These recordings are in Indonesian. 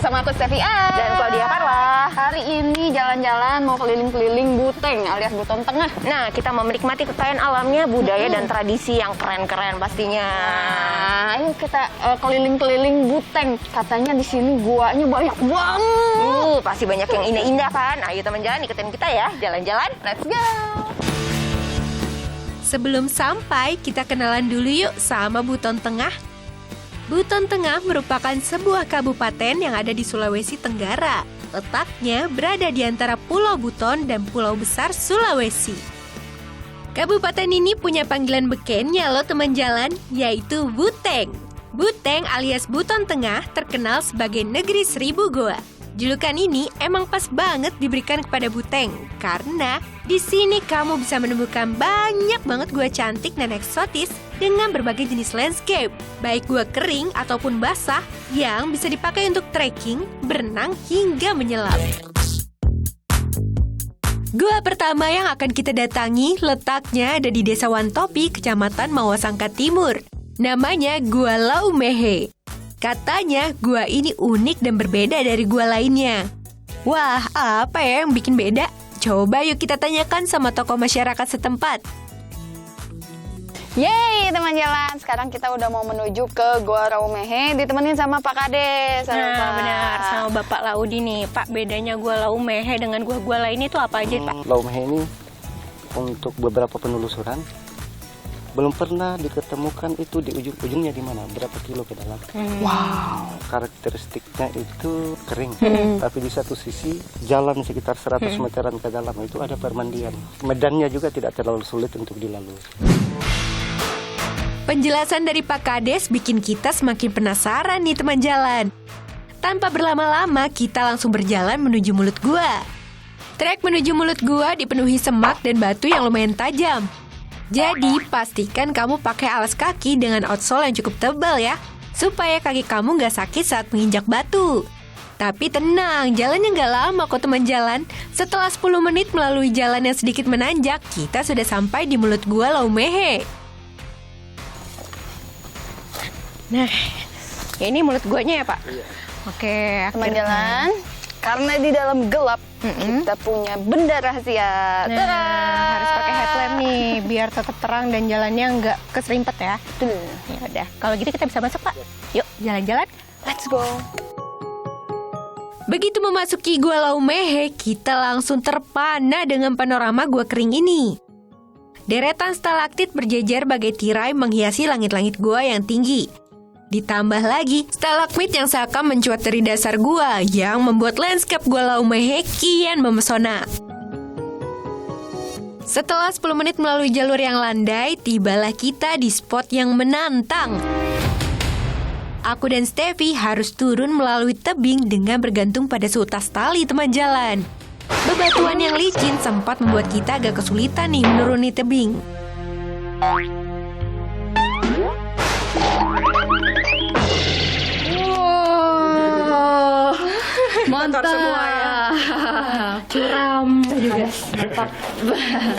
sama aku Steffi dan Claudia Parwa. Hari ini jalan-jalan mau keliling-keliling Buteng alias Buton Tengah. Nah, kita mau menikmati kekayaan alamnya, budaya dan tradisi yang keren-keren pastinya. Nah, ayo kita keliling-keliling Buteng. Katanya di sini guanya banyak banget. Pasti banyak yang indah-indah kan? Ayo teman jalan, ikutin kita ya. Jalan-jalan, let's go! Sebelum sampai, kita kenalan dulu yuk sama Buton Tengah. Buton Tengah merupakan sebuah kabupaten yang ada di Sulawesi Tenggara. Letaknya berada di antara Pulau Buton dan Pulau Besar Sulawesi. Kabupaten ini punya panggilan bekennya loh teman jalan, yaitu Buteng. Buteng alias Buton Tengah terkenal sebagai negeri seribu goa. Julukan ini emang pas banget diberikan kepada Buteng, karena di sini kamu bisa menemukan banyak banget gua cantik dan eksotis dengan berbagai jenis landscape, baik gua kering ataupun basah yang bisa dipakai untuk trekking, berenang, hingga menyelam. Gua pertama yang akan kita datangi letaknya ada di Desa Wantopi, Kecamatan Mawasangka Timur. Namanya Gua Laumehe. Katanya gua ini unik dan berbeda dari gua lainnya. Wah, apa ya yang bikin beda? Coba yuk kita tanyakan sama tokoh masyarakat setempat. Yeay teman jalan, sekarang kita udah mau menuju ke Gua Laumehe, ditemenin sama Pak Kades. Nah, benar, sama Bapak Laudi nih. Pak, bedanya Gua Laumehe dengan gua-gua lainnya itu apa aja, Pak? Laumehe ini untuk beberapa penelusuran belum pernah diketemukan itu di ujung-ujungnya di mana, berapa kilo ke dalam. Wow. Karakteristiknya itu kering, tapi di satu sisi jalan sekitar 100 meteran ke dalam itu ada permandian. Medannya juga tidak terlalu sulit untuk dilalui. Penjelasan dari Pak Kades bikin kita semakin penasaran nih teman jalan. Tanpa berlama-lama, kita langsung berjalan menuju mulut gua. Trek menuju mulut gua dipenuhi semak dan batu yang lumayan tajam. Jadi, pastikan kamu pakai alas kaki dengan outsole yang cukup tebal ya, supaya kaki kamu nggak sakit saat menginjak batu. Tapi tenang, jalannya nggak lama kok teman jalan. Setelah 10 menit melalui jalan yang sedikit menanjak, kita sudah sampai di mulut Gua Laumehe. Nah, ini mulut guanya ya, Pak? Iya. Oke, Teman jalan, karena di dalam gelap, kita punya benda rahasia. Nah, harus pakai headlamp nih, biar tetap terang dan jalannya nggak keserimpet ya. Betul. Ya udah, kalau gitu kita bisa masuk, Pak. Yuk, jalan-jalan. Let's go. Begitu memasuki Gua Laumehe, kita langsung terpana dengan panorama gua kering ini. Deretan stalaktit berjejer bagai tirai menghiasi langit-langit gua yang tinggi. Ditambah lagi, stalagmit yang seakan mencuat dari dasar gua yang membuat landscape Gua Laumehe kian memesona. Setelah 10 menit melalui jalur yang landai, tibalah kita di spot yang menantang. Aku dan Steffi harus turun melalui tebing dengan bergantung pada seutas tali teman jalan. Bebatuan yang licin sempat membuat kita agak kesulitan nih menuruni tebing. Mantap semua ya. Curam juga.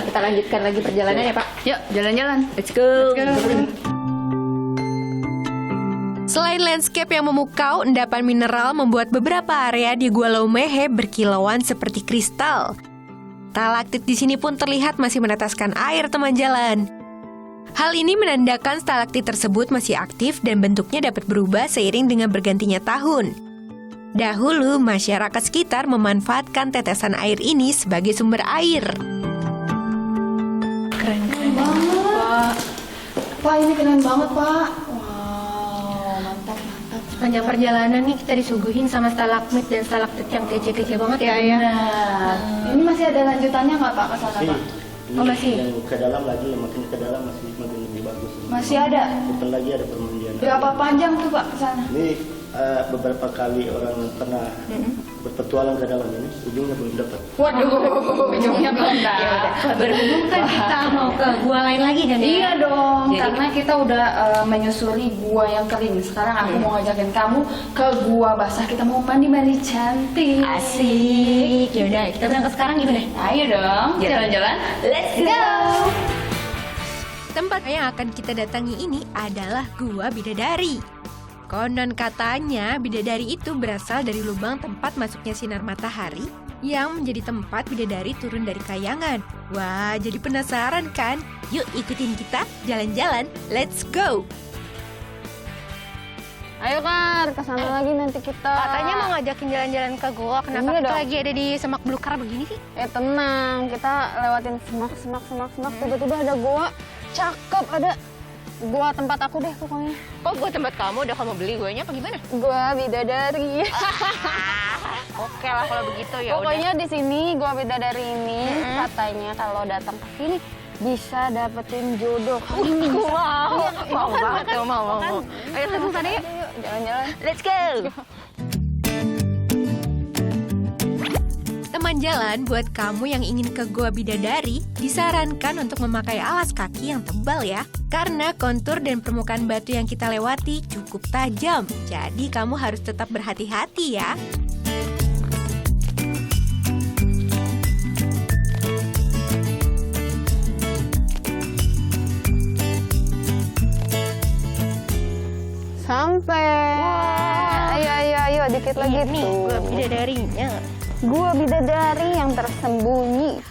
Kita lanjutkan lagi perjalanan ya Pak. Yuk, jalan-jalan. Let's go. Selain landscape yang memukau, endapan mineral membuat beberapa area di Gua Laumehe berkilauan seperti kristal. Stalaktit di sini pun terlihat masih menetaskan air teman jalan. Hal ini menandakan stalaktit tersebut masih aktif dan bentuknya dapat berubah seiring dengan bergantinya tahun. Dahulu, masyarakat sekitar memanfaatkan tetesan air ini sebagai sumber air. Keren banget, Pak. Pak, ini keren banget, Pak. Wow, mantap. Sepanjang perjalanan nih kita disuguhin sama stalagmit dan stalaktit yang kece-kece banget ya. Nah, ini masih ada lanjutannya nggak Pak ke sana, Pak? Oh, masih? Yang ke dalam lagi, yang makin ke dalam masih makin lebih bagus. Masih ada? Depan lagi ada permandian. Berapa panjang tuh Pak ke sana? Ini beberapa kali orang pernah berpetualang ke dalam ini, ujungnya belum dapat. Waduh, ujungnya belum dapat. Berhubung kan kita mau ke gua lain lagi kan ya? Iya dong, Jadi- karena kita udah menyusuri gua yang kering. Sekarang aku mau ngajakin kamu ke gua basah. Kita mau mandi-mandi cantik. Asik. Yaudah, kita berangkat sekarang gimana? Ayo dong, jalan-jalan. Let's go. Tempat yang akan kita datangi ini adalah Gua Bidadari. Konon katanya bidadari itu berasal dari lubang tempat masuknya sinar matahari yang menjadi tempat bidadari turun dari kayangan. Wah, jadi penasaran kan? Yuk ikutin kita jalan-jalan, let's go! Ayo Kar, kesana lagi nanti kita. Katanya mau ngajakin jalan-jalan ke goa. Kenapa Iya kita dong. lagi ada di semak belukar begini sih? Tenang, kita lewatin semak. Tiba-tiba ada goa, cakep, ada goa tempat aku deh pokoknya. Kok gua tempat kamu udah kamu beli guanya apa gimana? Goa bidadari. Oke lah kalau begitu ya Pokoknya di sini goa bidadari ini katanya kalau datang ke sini bisa dapetin jodoh. Wow, mau banget tuh, mau. Ayo langsung sana yuk. Jalan-jalan. Let's go. Teman jalan, buat kamu yang ingin ke Goa Bidadari, disarankan untuk memakai alas kaki yang tebal ya. Karena kontur dan permukaan batu yang kita lewati cukup tajam. Jadi kamu harus tetap berhati-hati ya. Sampai. Ayo, dikit lagi Nih, tuh. gua bidadarinya. Gua bidadari yang tersembunyi.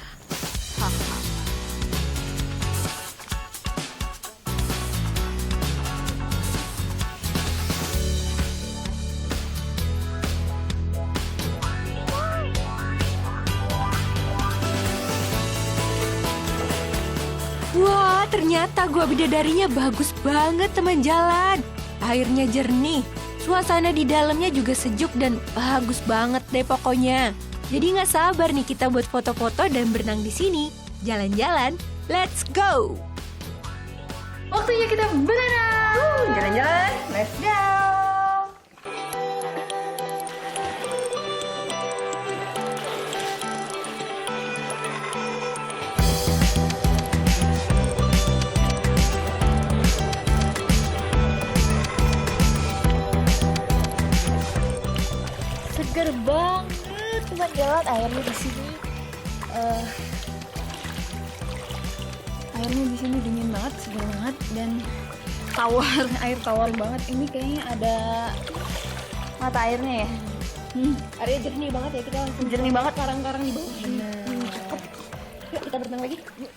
Wah, ternyata Gua Bidadarinya bagus banget teman jalan. Airnya jernih, suasana di dalamnya juga sejuk dan bagus banget deh pokoknya. Jadi nggak sabar nih kita buat foto-foto dan berenang di sini. Jalan-jalan, let's go! Waktunya kita berenang. Jalan-jalan, let's go. Seger banget teman jalan, airnya di sini. Airnya di sini dingin banget, segar banget dan tawar, air tawar banget. Ini kayaknya ada mata airnya ya. Airnya jernih banget ya, kita langsung Jernih banget. karang-karang di bawah. Cakep. Yuk kita berenang lagi. Yuk.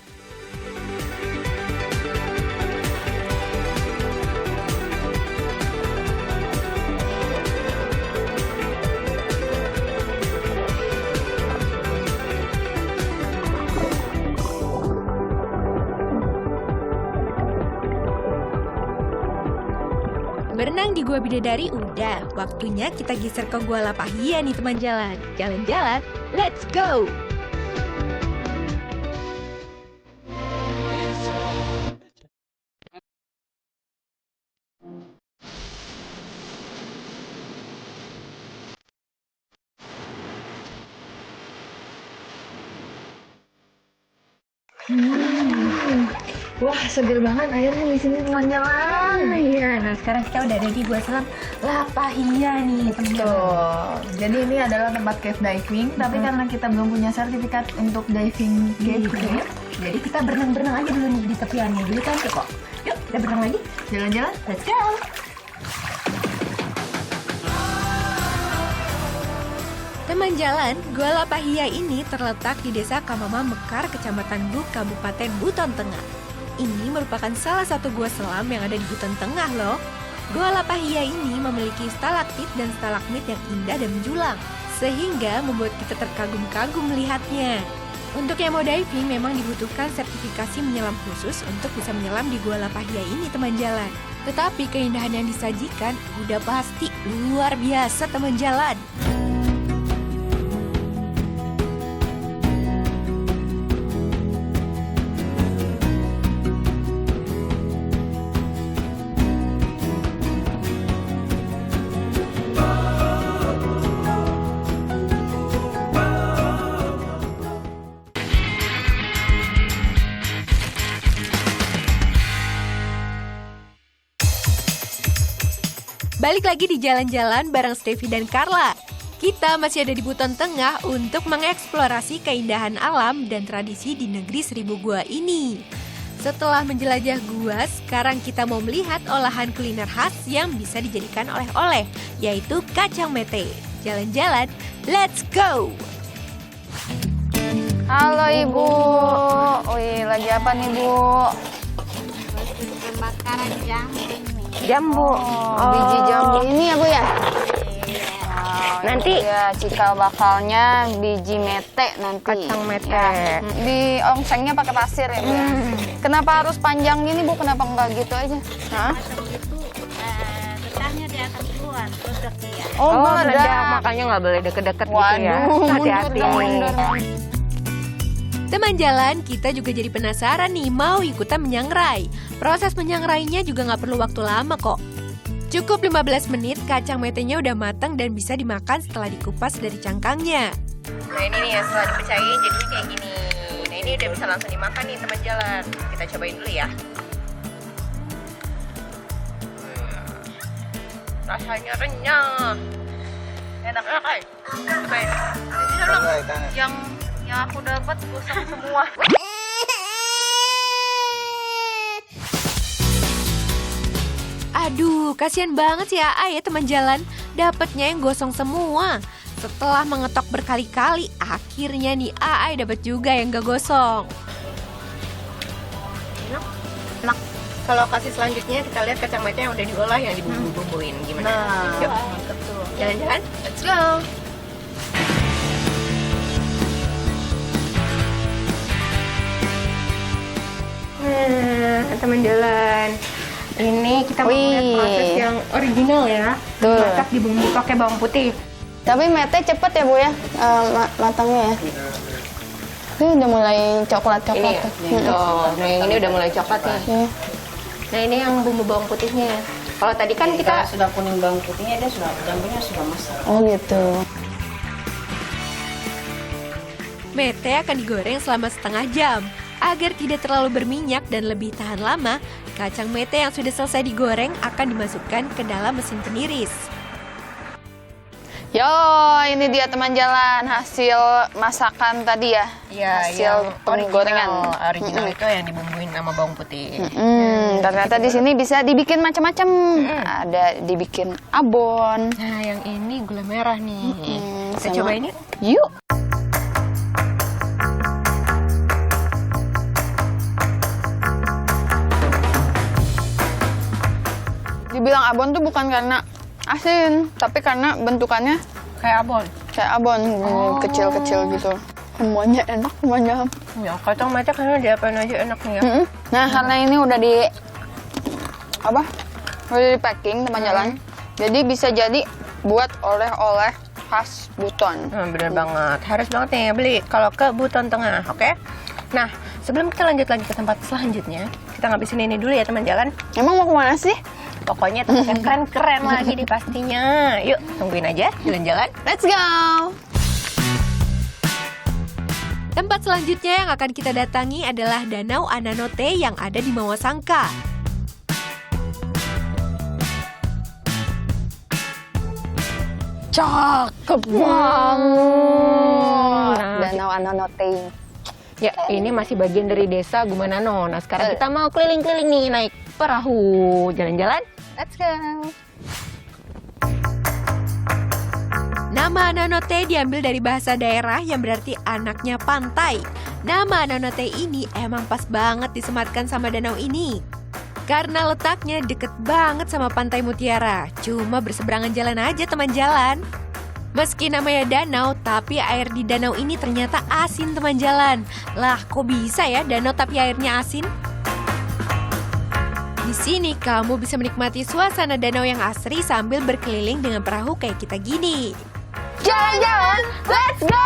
Berenang di Gua Bidadari udah, waktunya kita geser ke Gua Lapahia nih teman jalan. Jalan-jalan, let's go! Wah, seger banget airnya di sini teman jalan. Iya, nah sekarang kita udah ada di Gua Selam Lapahia nih teman jalan. Jadi ini adalah tempat cave diving, tapi karena kita belum punya sertifikat untuk diving cave, jadi kita berenang-berenang aja dulu nih di tepiannya. Dulu cantik kok. Yuk, kita berenang lagi. Jalan-jalan, let's go. Teman jalan, Gua Lapahia ini terletak di Desa Kamama Mekar, Kecamatan Buk, Kabupaten Buton Tengah. Ini merupakan salah satu gua selam yang ada di Buton Tengah loh. Gua Lapahia ini memiliki stalaktit dan stalagmit yang indah dan menjulang, sehingga membuat kita terkagum-kagum melihatnya. Untuk yang mau diving memang dibutuhkan sertifikasi menyelam khusus untuk bisa menyelam di Gua Lapahia ini teman jalan. Tetapi keindahan yang disajikan udah pasti luar biasa teman jalan. Balik lagi di jalan-jalan bareng Steffi dan Carla. Kita masih ada di Buton Tengah untuk mengeksplorasi keindahan alam dan tradisi di negeri Seribu Gua ini. Setelah menjelajah gua, sekarang kita mau melihat olahan kuliner khas yang bisa dijadikan oleh-oleh, yaitu kacang mete. Jalan-jalan, let's go! Halo Ibu. Wih, lagi apa nih Bu? Pembakaran jambu nih. Jambu. Biji jambu ini ya Bu ya? Nanti Ya, cikal bakalnya biji mete nanti. kacang mete. Ya. Di ongsengnya pakai pasir ya Bu ya? Kenapa harus panjang gini Bu? Kenapa enggak gitu aja? Hah? Begitu getahnya dia akan keluar produk dia. Oh, meledak. meledak. Makanya nggak boleh deket-deket gitu ya. Waduh, Hati-hati. mundur. Teman jalan, kita juga jadi penasaran nih mau ikutan menyangrai. Proses menyangrainya juga nggak perlu waktu lama kok. Cukup 15 menit, kacang metenya udah matang dan bisa dimakan setelah dikupas dari cangkangnya. Nah ini nih ya, setelah dipecahin jadinya kayak gini. Nah ini udah bisa langsung dimakan nih teman jalan. Kita cobain dulu ya. Rasanya renyah. Enak kan? Cobain. Jadi dong, yang aku dapat gosong semua. Aduh, kasihan banget sih Aa ya teman jalan. Dapatnya yang gosong semua. Setelah mengetok berkali-kali, akhirnya nih Aa dapat juga yang gak gosong. Enak. Kalau kasih selanjutnya kita lihat kacang mete yang udah diolah yang dibumbu-bumbuin gimana? Yuk. Jalan-jalan. Let's go. Nah, teman jalan. Ini kita mau lihat Wih. proses yang original ya. Tuh. Masak di bumbu pakai bawang putih. Tapi mete cepet ya Bu ya matangnya ya. Ini udah mulai coklat-coklat. Ini tuh. Nah, yang ini udah mulai coklat nih. Iya. Nah, ini yang bumbu bawang putihnya. Kalau tadi kan kita Sudah kuning bawang putihnya dia sudah jambunya sudah masak. Oh gitu. Mete akan digoreng selama setengah jam. Agar tidak terlalu berminyak dan lebih tahan lama, kacang mete yang sudah selesai digoreng akan dimasukkan ke dalam mesin peniris. Yo, ini dia teman jalan hasil masakan tadi ya. ya Hasil yang penggorengan. original itu yang dibumbuin sama bawang putih. Ternyata di sini bisa dibikin macam-macam. Ada dibikin abon. Nah, yang ini gula merah nih. Kita sama- cobain yuk. Yuk. Dibilang abon tuh bukan karena asin, tapi karena bentukannya Kayak abon. kayak abon, kecil-kecil gitu. Semuanya enak, semuanya. Ya, kacang mete karena diapain aja enak nih ya. Nah, karena ini udah di apa? Udah di packing teman jalan. Jadi bisa jadi buat oleh-oleh khas Buton. Bener banget. Harus banget nih beli kalau ke Buton Tengah, oke? Nah, sebelum kita lanjut lagi ke tempat selanjutnya, kita ngabisin ini dulu ya teman jalan. Emang mau kemana sih? Pokoknya tempat yang keren-keren lagi di pastinya. Yuk, tungguin aja jalan-jalan. Let's go! Tempat selanjutnya yang akan kita datangi adalah Danau Ananote yang ada di Mawasangka. Cakep banget. Nah, Danau Ananote. Ya, ini masih bagian dari desa Gumanano. Nah, sekarang kita mau keliling-keliling nih, naik perahu. Jalan-jalan. Let's go. Nama Ananote diambil dari bahasa daerah yang berarti anaknya pantai. Nama Ananote ini emang pas banget disematkan sama danau ini. Karena letaknya deket banget sama Pantai Mutiara. Cuma berseberangan jalan aja teman jalan. Meski namanya danau, tapi air di danau ini ternyata asin teman jalan. Lah, kok bisa ya danau tapi airnya asin? Di sini kamu bisa menikmati suasana danau yang asri sambil berkeliling dengan perahu kayak kita gini. Jalan-jalan, let's go!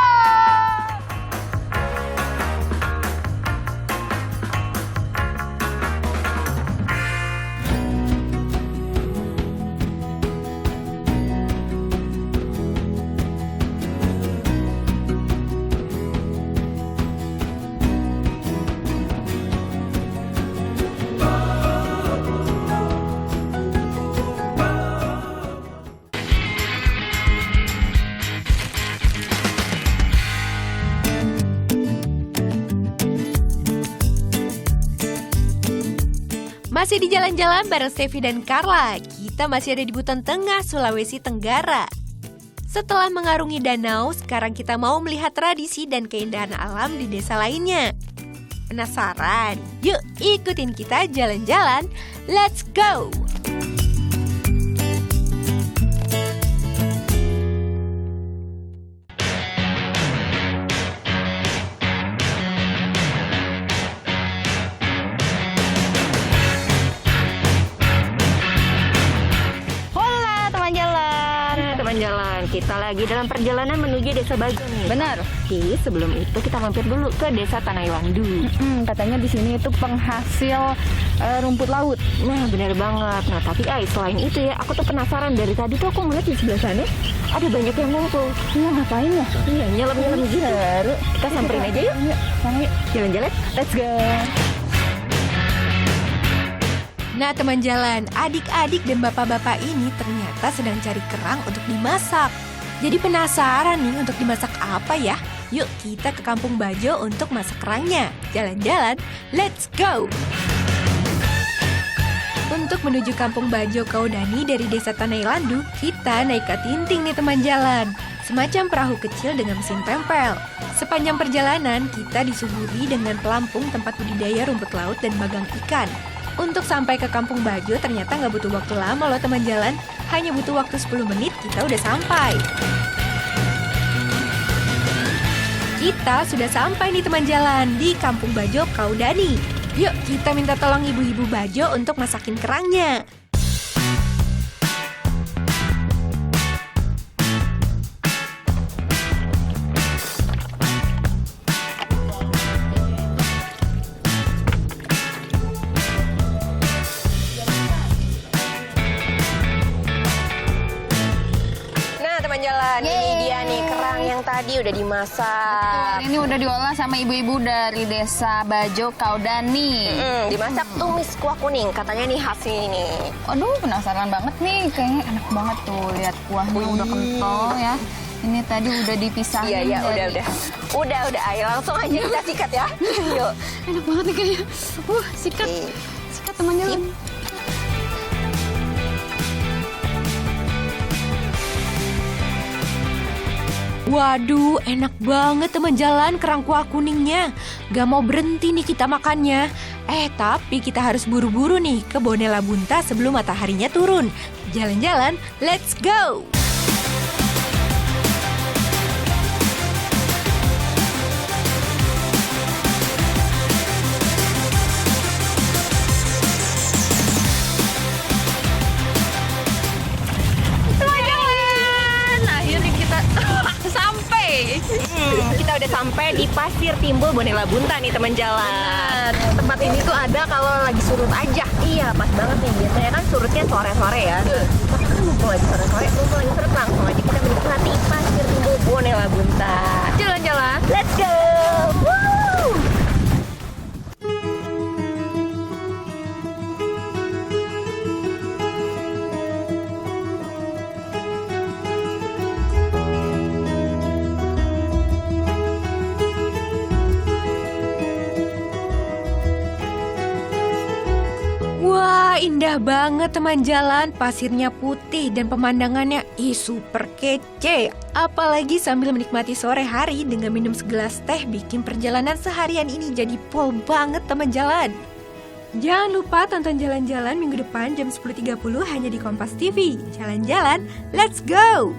Masih di jalan-jalan bareng Stevi dan Carla. Kita masih ada di Buton Tengah, Sulawesi Tenggara. Setelah mengarungi danau, sekarang kita mau melihat tradisi dan keindahan alam di desa lainnya. Penasaran? Yuk ikutin kita jalan-jalan. Let's go! Jalan. Kita lagi dalam perjalanan menuju Desa Bajo nih. Benar. Tapi sebelum itu kita mampir dulu ke Desa Tanailandu. Katanya di sini itu penghasil rumput laut. Nah, benar banget. Nah, tapi selain itu ya, aku tuh penasaran dari tadi tuh aku ngeliat di sebelah sana ada banyak yang ngumpul. Iya, ngapain ya? Iya, nyelam-nyelam gitu. Kita samperin aja yuk. Yuk, Jalan-jalan. Let's go. Nah teman jalan, adik-adik dan bapak-bapak ini ternyata sedang cari kerang untuk dimasak. Jadi penasaran nih untuk dimasak apa ya? Yuk kita ke Kampung Bajo untuk masak kerangnya. Jalan-jalan, let's go! Untuk menuju Kampung Bajo Kaudani dari Desa Tanailandu, kita naik ke Tinting nih teman jalan. Semacam perahu kecil dengan mesin tempel. Sepanjang perjalanan, kita disuguhi dengan pelampung tempat budidaya rumput laut dan magang ikan. Untuk sampai ke Kampung Bajo ternyata nggak butuh waktu lama loh teman jalan. Hanya butuh waktu 10 menit kita udah sampai. Kita sudah sampai nih teman jalan di Kampung Bajo Kaudani. Yuk kita minta tolong ibu-ibu Bajo untuk masakin kerangnya. Jalan. Ini dia nih kerang yang tadi udah dimasak. Ini udah diolah sama ibu-ibu dari Desa Bajo Kaudani. Dimasak tumis kuah kuning. Katanya nih khas ini. Aduh, penasaran banget nih. Kayaknya enak banget tuh. Lihat kuahnya udah kental ya. Ini tadi udah dipisahin. Iya, udah. Ayo langsung aja kita sikat ya. Yuk. Enak banget nih kayaknya. Sikat. Sikat teman jalan. Waduh, enak banget teman jalan kerang kuah kuningnya. Gak mau berhenti nih kita makannya. Tapi kita harus buru-buru nih ke Bonela Bunta sebelum mataharinya turun. Jalan-jalan, let's go! Kita udah sampai di Pasir Timbul Bonela Bunta nih teman jalan. Tempat ini tuh ada kalau lagi surut aja. Iya, pas banget nih. Biasanya kan surutnya sore-sore ya. Tapi kan mumpung lagi sore-sore, mumpung lagi surut langsung aja kita menikmati Pasir Timbul Bonela Bunta. Jalan-jalan, let's go! Woo! Wah, indah banget teman jalan. Pasirnya putih dan pemandangannya super kece. Apalagi sambil menikmati sore hari dengan minum segelas teh bikin perjalanan seharian ini jadi pol banget teman jalan. Jangan lupa tonton jalan-jalan minggu depan jam 10.30 hanya di Kompas TV. Jalan-jalan, let's go!